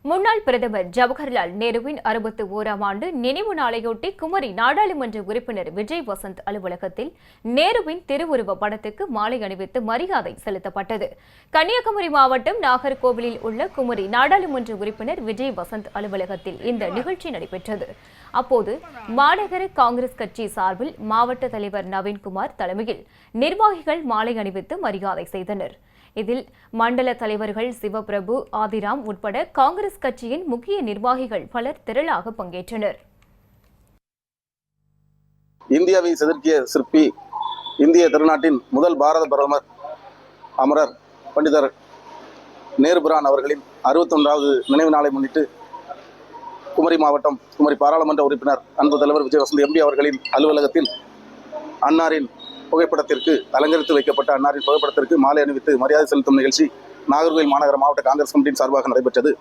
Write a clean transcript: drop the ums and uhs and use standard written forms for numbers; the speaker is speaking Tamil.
முன்னாள் பிரதமர் ஜவஹர்லால் நேருவின் 61ஆம் ஆண்டு நினைவு நாளையொட்டி குமரி நாடாளுமன்ற உறுப்பினர் விஜய் வசந்த் அலுவலகத்தில் நேருவின் திருவுருவ படத்துக்கு மாலை அணிவித்து மரியாதை செலுத்தப்பட்டது. கன்னியாகுமரி மாவட்டம் நாகர்கோவிலில் உள்ள குமரி நாடாளுமன்ற உறுப்பினர் விஜய் வசந்த் அலுவலகத்தில் இந்த நிகழ்ச்சி நடைபெற்றது. அப்போது மாநகர காங்கிரஸ் கட்சி சார்பில் மாவட்ட தலைவர் நவீன்குமார் தலைமையில் நிர்வாகிகள் மாலை அணிவித்து மரியாதை செய்தனர். இதில் மண்டல தலைவர்கள் சிவபிரபு, ஆதிராம் உட்பட காங்கிரஸ் கட்சியின் முக்கிய நிர்வாகிகள் பலர் திரளாக பங்கேற்றனர். இந்தியாவை செதுக்கிய சிற்பி, இந்திய திருநாட்டின் முதல் பாரத பிரதமர் அமரர் பண்டிதர் நேரு பிரான் அவர்களின் 61வது நினைவு நாளை முன்னிட்டு குமரி மாவட்டம் குமரி பாராளுமன்ற உறுப்பினர் அன்பு தலைவர் விஜய் வசந்த் எம்பி அவர்களின் அலுவலகத்தில் அன்னாரின் புகைப்படத்திற்கு அலங்கரித்து வைக்கப்பட்ட அன்னாரின் புகைப்படத்திற்கு மாலை அணிவித்து மரியாதை செலுத்தும் நிகழ்ச்சி நாகர்கோவில் மாநகர மாவட்ட காங்கிரஸ் கமிட்டியின் சார்பாக நடைபெற்றது.